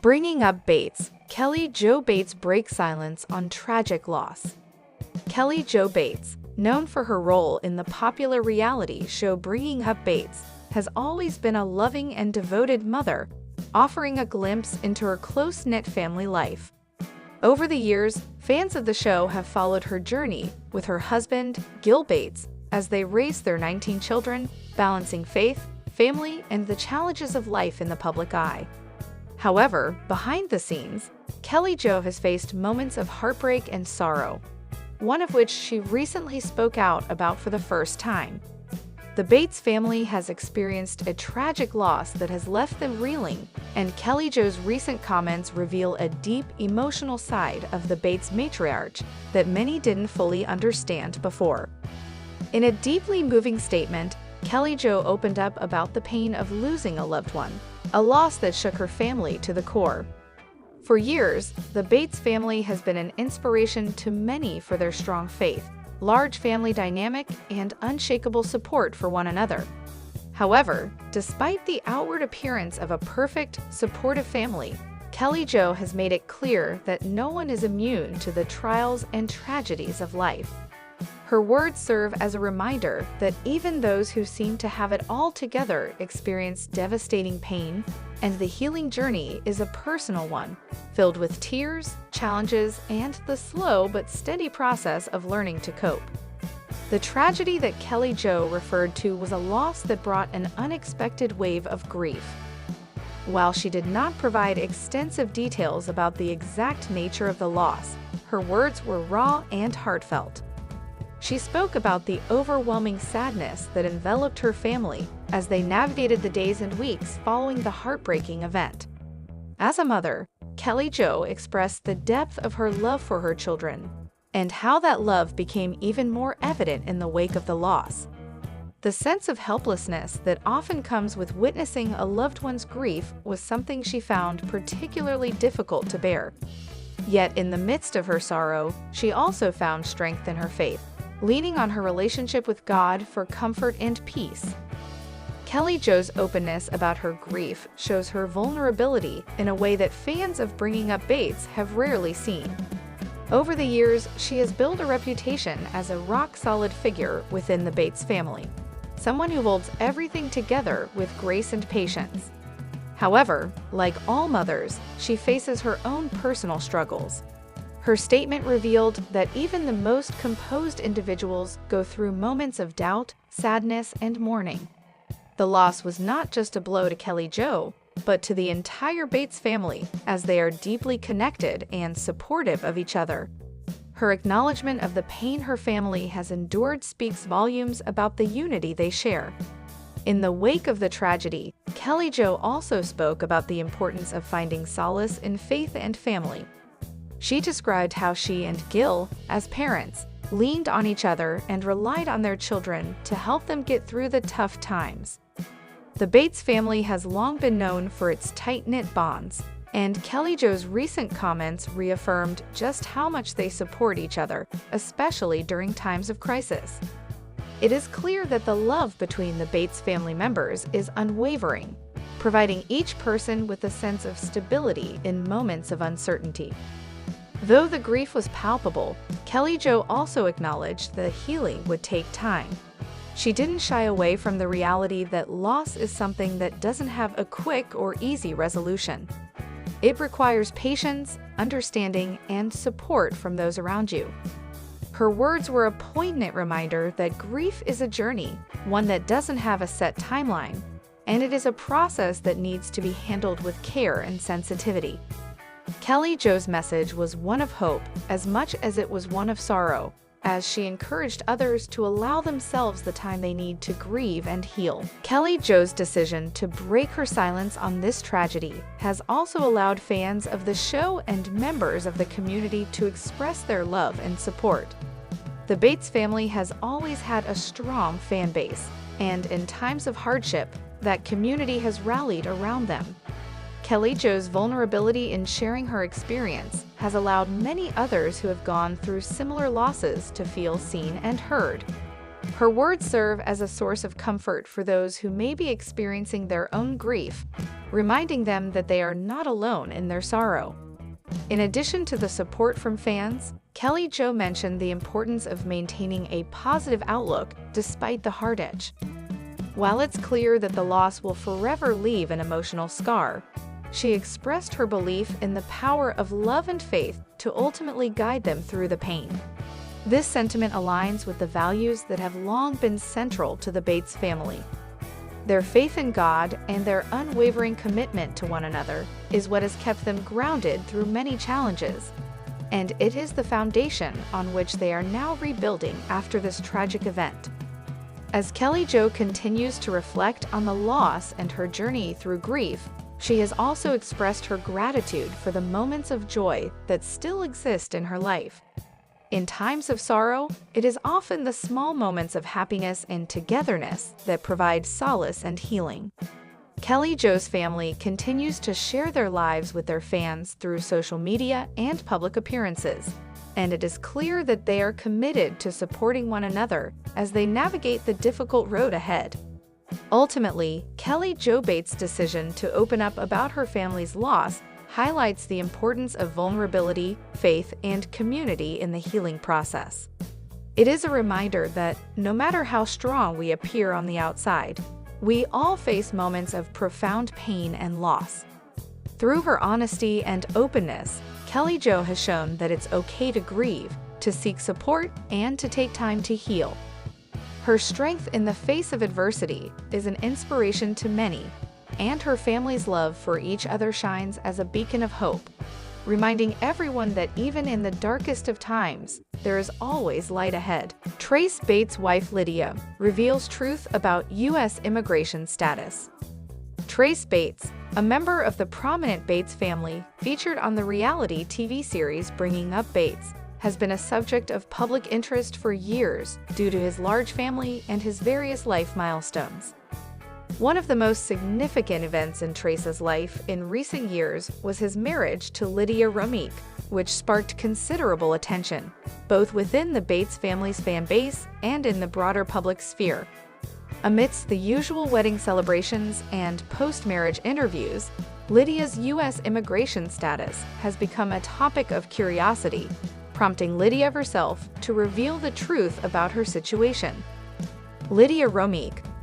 Bringing up Bates, Kelly Jo Bates breaks silence on tragic loss. Kelly Jo Bates, known for her role in the popular reality show Bringing Up Bates, has always been a loving and devoted mother, offering a glimpse into her close-knit family life. Over the years, fans of the show have followed her journey with her husband, Gil Bates, as they raise their 19 children, balancing faith, family, and the challenges of life in the public eye. However, behind the scenes, Kelly Jo has faced moments of heartbreak and sorrow, one of which she recently spoke out about for the first time. The Bates family has experienced a tragic loss that has left them reeling, and Kelly Jo's recent comments reveal a deep emotional side of the Bates matriarch that many didn't fully understand before. In a deeply moving statement, Kelly Jo opened up about the pain of losing a loved one, a loss that shook her family to the core. For years, the Bates family has been an inspiration to many for their strong faith, large family dynamic, and unshakable support for one another. However, despite the outward appearance of a perfect, supportive family, Kelly Jo has made it clear that no one is immune to the trials and tragedies of life. Her words serve as a reminder that even those who seem to have it all together experience devastating pain, and the healing journey is a personal one, filled with tears, challenges, and the slow but steady process of learning to cope. The tragedy that Kelly Jo referred to was a loss that brought an unexpected wave of grief. While she did not provide extensive details about the exact nature of the loss, her words were raw and heartfelt. She spoke about the overwhelming sadness that enveloped her family as they navigated the days and weeks following the heartbreaking event. As a mother, Kelly Jo expressed the depth of her love for her children, and how that love became even more evident in the wake of the loss. The sense of helplessness that often comes with witnessing a loved one's grief was something she found particularly difficult to bear. Yet in the midst of her sorrow, she also found strength in her faith, leaning on her relationship with God for comfort and peace. Kelly Jo's openness about her grief shows her vulnerability in a way that fans of Bringing Up Bates have rarely seen. Over the years, she has built a reputation as a rock-solid figure within the Bates family, someone who holds everything together with grace and patience. However, like all mothers, she faces her own personal struggles. Her statement revealed that even the most composed individuals go through moments of doubt, sadness, and mourning. The loss was not just a blow to Kelly Jo, but to the entire Bates family, as they are deeply connected and supportive of each other. Her acknowledgement of the pain her family has endured speaks volumes about the unity they share. In the wake of the tragedy, Kelly Jo also spoke about the importance of finding solace in faith and family. She described how she and Gil, as parents, leaned on each other and relied on their children to help them get through the tough times. The Bates family has long been known for its tight-knit bonds, and Kelly Jo's recent comments reaffirmed just how much they support each other, especially during times of crisis. It is clear that the love between the Bates family members is unwavering, providing each person with a sense of stability in moments of uncertainty. Though the grief was palpable, Kelly Jo also acknowledged that healing would take time. She didn't shy away from the reality that loss is something that doesn't have a quick or easy resolution. It requires patience, understanding, and support from those around you. Her words were a poignant reminder that grief is a journey, one that doesn't have a set timeline, and it is a process that needs to be handled with care and sensitivity. Kelly Jo's message was one of hope as much as it was one of sorrow, as she encouraged others to allow themselves the time they need to grieve and heal. Kelly Jo's decision to break her silence on this tragedy has also allowed fans of the show and members of the community to express their love and support. The Bates family has always had a strong fan base, and in times of hardship, that community has rallied around them. Kelly Jo's vulnerability in sharing her experience has allowed many others who have gone through similar losses to feel seen and heard. Her words serve as a source of comfort for those who may be experiencing their own grief, reminding them that they are not alone in their sorrow. In addition to the support from fans, Kelly Jo mentioned the importance of maintaining a positive outlook despite the hard edge. While it's clear that the loss will forever leave an emotional scar, she expressed her belief in the power of love and faith to ultimately guide them through the pain. This sentiment aligns with the values that have long been central to the Bates family. Their faith in God and their unwavering commitment to one another is what has kept them grounded through many challenges, and it is the foundation on which they are now rebuilding after this tragic event. As Kelly Jo continues to reflect on the loss and her journey through grief, she has also expressed her gratitude for the moments of joy that still exist in her life. In times of sorrow, it is often the small moments of happiness and togetherness that provide solace and healing. Kelly Jo's family continues to share their lives with their fans through social media and public appearances, and it is clear that they are committed to supporting one another as they navigate the difficult road ahead. Ultimately, Kelly Jo Bates' decision to open up about her family's loss highlights the importance of vulnerability, faith, and community in the healing process. It is a reminder that, no matter how strong we appear on the outside, we all face moments of profound pain and loss. Through her honesty and openness, Kelly Jo has shown that it's okay to grieve, to seek support, and to take time to heal. Her strength in the face of adversity is an inspiration to many, and her family's love for each other shines as a beacon of hope, reminding everyone that even in the darkest of times, there is always light ahead. Trace Bates' wife Lydia reveals truth about U.S. immigration status. Trace Bates, a member of the prominent Bates family featured on the reality TV series Bringing Up Bates, has been a subject of public interest for years due to his large family and his various life milestones. One of the most significant events in Trace's life in recent years was his marriage to Lydia, which sparked considerable attention, both within the Bates family's fan base and in the broader public sphere. Amidst the usual wedding celebrations and post-marriage interviews, Lydia's U.S. immigration status has become a topic of curiosity, prompting Lydia herself to reveal the truth about her situation. Lydia,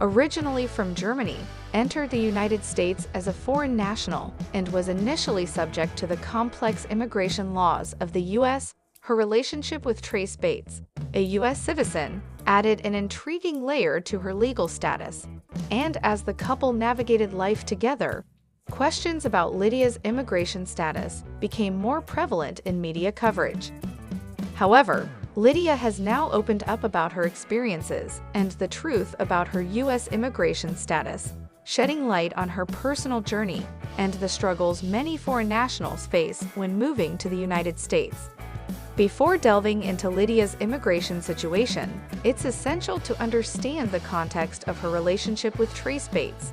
originally from Germany, entered the United States as a foreign national and was initially subject to the complex immigration laws of the U.S. Her relationship with Trace Bates, a U.S. citizen, added an intriguing layer to her legal status, and as the couple navigated life together, questions about Lydia's immigration status became more prevalent in media coverage. However, Lydia has now opened up about her experiences and the truth about her U.S. immigration status, shedding light on her personal journey and the struggles many foreign nationals face when moving to the United States. Before delving into Lydia's immigration situation, it's essential to understand the context of her relationship with Trace Bates.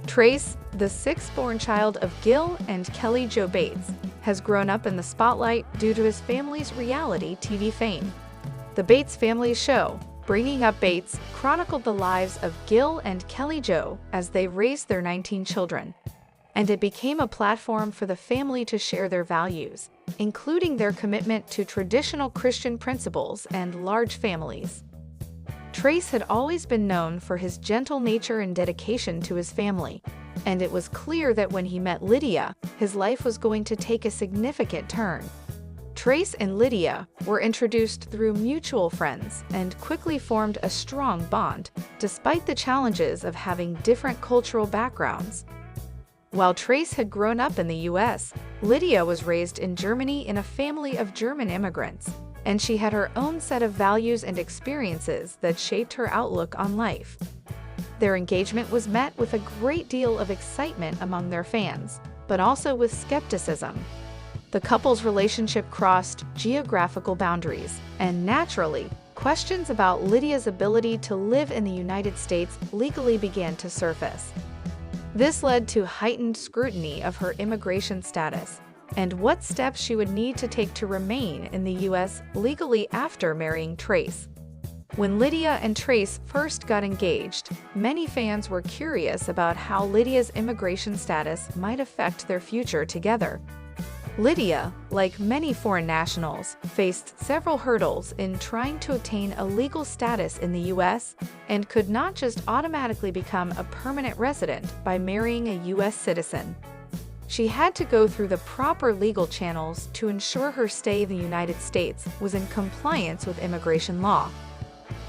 Trace, the sixth-born child of Gil and Kelly Jo Bates, has grown up in the spotlight due to his family's reality TV fame. The Bates family's show, Bringing Up Bates, chronicled the lives of Gil and Kelly Jo as they raised their 19 children, and it became a platform for the family to share their values, including their commitment to traditional Christian principles and large families. Trace had always been known for his gentle nature and dedication to his family, and it was clear that when he met Lydia, his life was going to take a significant turn. Trace and Lydia were introduced through mutual friends and quickly formed a strong bond, despite the challenges of having different cultural backgrounds. While Trace had grown up in the U.S., Lydia was raised in Germany in a family of German immigrants, and she had her own set of values and experiences that shaped her outlook on life. Their engagement was met with a great deal of excitement among their fans, but also with skepticism. The couple's relationship crossed geographical boundaries, and naturally, questions about Lydia's ability to live in the United States legally began to surface. This led to heightened scrutiny of her immigration status and what steps she would need to take to remain in the U.S. legally after marrying Trace. When Lydia and Trace first got engaged, many fans were curious about how Lydia's immigration status might affect their future together. Lydia, like many foreign nationals, faced several hurdles in trying to obtain a legal status in the U.S. and could not just automatically become a permanent resident by marrying a U.S. citizen. She had to go through the proper legal channels to ensure her stay in the United States was in compliance with immigration law.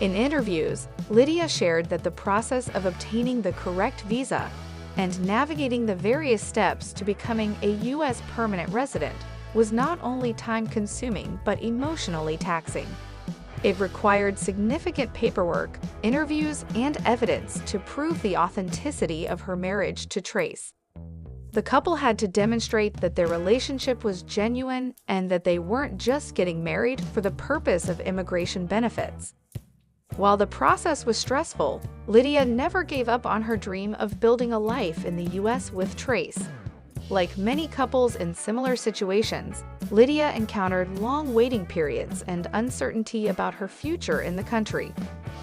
In interviews, Lydia shared that the process of obtaining the correct visa and navigating the various steps to becoming a U.S. permanent resident was not only time-consuming but emotionally taxing. It required significant paperwork, interviews, and evidence to prove the authenticity of her marriage to Trace. The couple had to demonstrate that their relationship was genuine and that they weren't just getting married for the purpose of immigration benefits. While the process was stressful, Lydia never gave up on her dream of building a life in the U.S. with Trace. Like many couples in similar situations, Lydia encountered long waiting periods and uncertainty about her future in the country.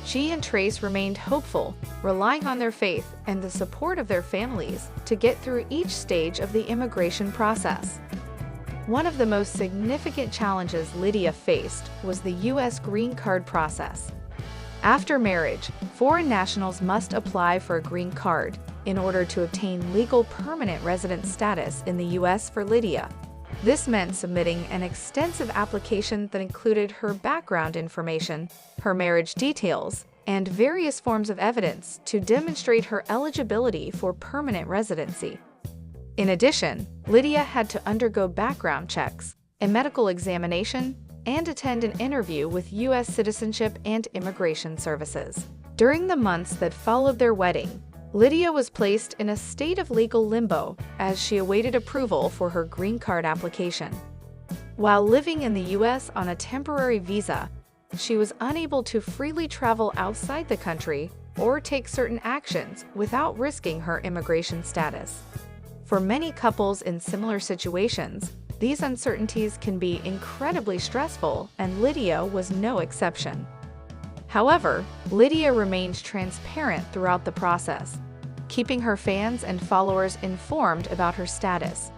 She and Trace remained hopeful, relying on their faith and the support of their families to get through each stage of the immigration process. One of the most significant challenges Lydia faced was the U.S. green card process. After marriage, foreign nationals must apply for a green card in order to obtain legal permanent resident status in the U.S. for Lydia. This meant submitting an extensive application that included her background information, her marriage details, and various forms of evidence to demonstrate her eligibility for permanent residency. In addition, Lydia had to undergo background checks, a medical examination, and attend an interview with U.S. Citizenship and Immigration Services. During the months that followed their wedding, Lydia was placed in a state of legal limbo as she awaited approval for her green card application. While living in the U.S. on a temporary visa, she was unable to freely travel outside the country or take certain actions without risking her immigration status. For many couples in similar situations, these uncertainties can be incredibly stressful, and Lydia was no exception. However, Lydia remained transparent throughout the process, keeping her fans and followers informed about her status.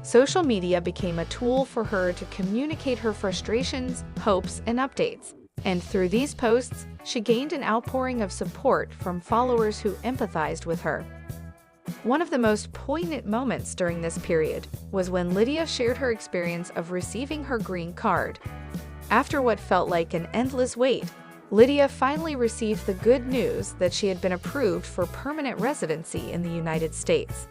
Social media became a tool for her to communicate her frustrations, hopes, and updates, and through these posts, she gained an outpouring of support from followers who empathized with her. One of the most poignant moments during this period was when Lydia shared her experience of receiving her green card. After what felt like an endless wait, Lydia finally received the good news that she had been approved for permanent residency in the United States.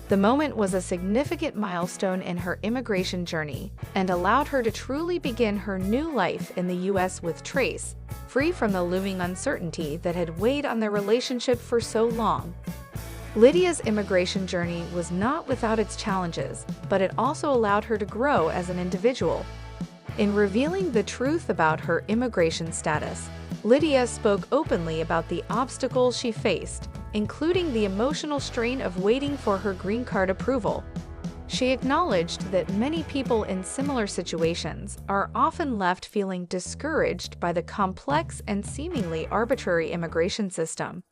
The moment was a significant milestone in her immigration journey and allowed her to truly begin her new life in the U.S. with Trace, free from the looming uncertainty that had weighed on their relationship for so long. Lydia's immigration journey was not without its challenges, but it also allowed her to grow as an individual. In revealing the truth about her immigration status, Lydia spoke openly about the obstacles she faced, including the emotional strain of waiting for her green card approval. She acknowledged that many people in similar situations are often left feeling discouraged by the complex and seemingly arbitrary immigration system.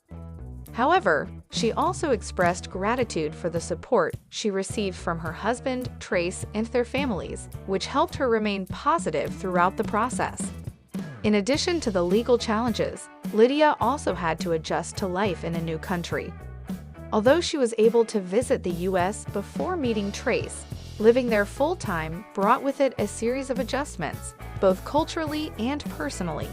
However, she also expressed gratitude for the support she received from her husband, Trace, and their families, which helped her remain positive throughout the process. In addition to the legal challenges, Lydia also had to adjust to life in a new country. Although she was able to visit the U.S. before meeting Trace, living there full-time brought with it a series of adjustments, both culturally and personally.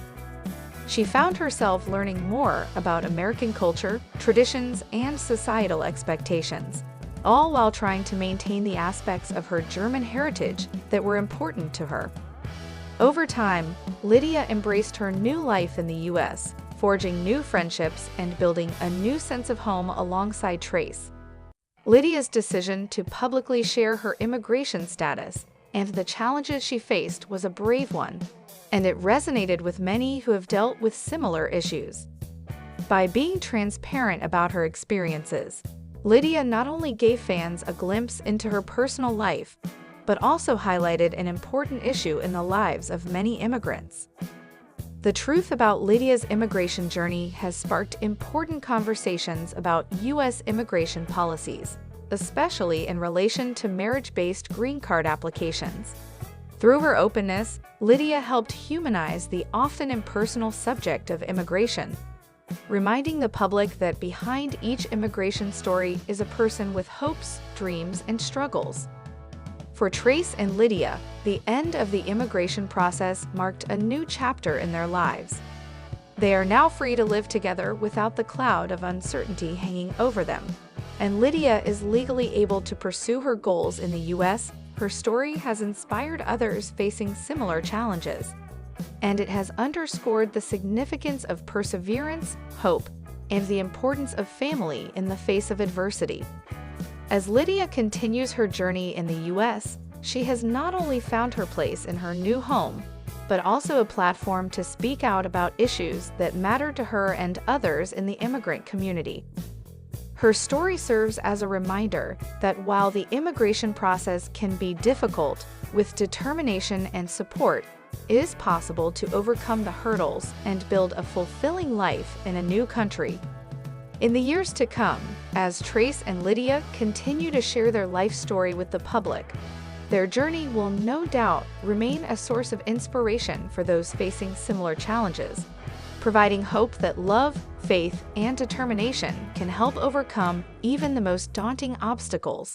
She found herself learning more about American culture, traditions, and societal expectations, all while trying to maintain the aspects of her German heritage that were important to her. Over time, Lydia embraced her new life in the U.S., forging new friendships and building a new sense of home alongside Trace. Lydia's decision to publicly share her immigration status and the challenges she faced was a brave one, and it resonated with many who have dealt with similar issues. By being transparent about her experiences, Lydia not only gave fans a glimpse into her personal life, but also highlighted an important issue in the lives of many immigrants. The truth about Lydia's immigration journey has sparked important conversations about U.S. immigration policies, especially in relation to marriage-based green card applications. Through her openness, Lydia helped humanize the often impersonal subject of immigration, reminding the public that behind each immigration story is a person with hopes, dreams, and struggles. For Trace and Lydia, the end of the immigration process marked a new chapter in their lives. They are now free to live together without the cloud of uncertainty hanging over them, and Lydia is legally able to pursue her goals in the U.S. Her story has inspired others facing similar challenges, and it has underscored the significance of perseverance, hope, and the importance of family in the face of adversity. As Lydia continues her journey in the U.S., she has not only found her place in her new home, but also a platform to speak out about issues that matter to her and others in the immigrant community. Her story serves as a reminder that while the immigration process can be difficult, with determination and support, it is possible to overcome the hurdles and build a fulfilling life in a new country. In the years to come, as Trace and Lydia continue to share their life story with the public, their journey will no doubt remain a source of inspiration for those facing similar challenges, providing hope that love, faith, and determination can help overcome even the most daunting obstacles.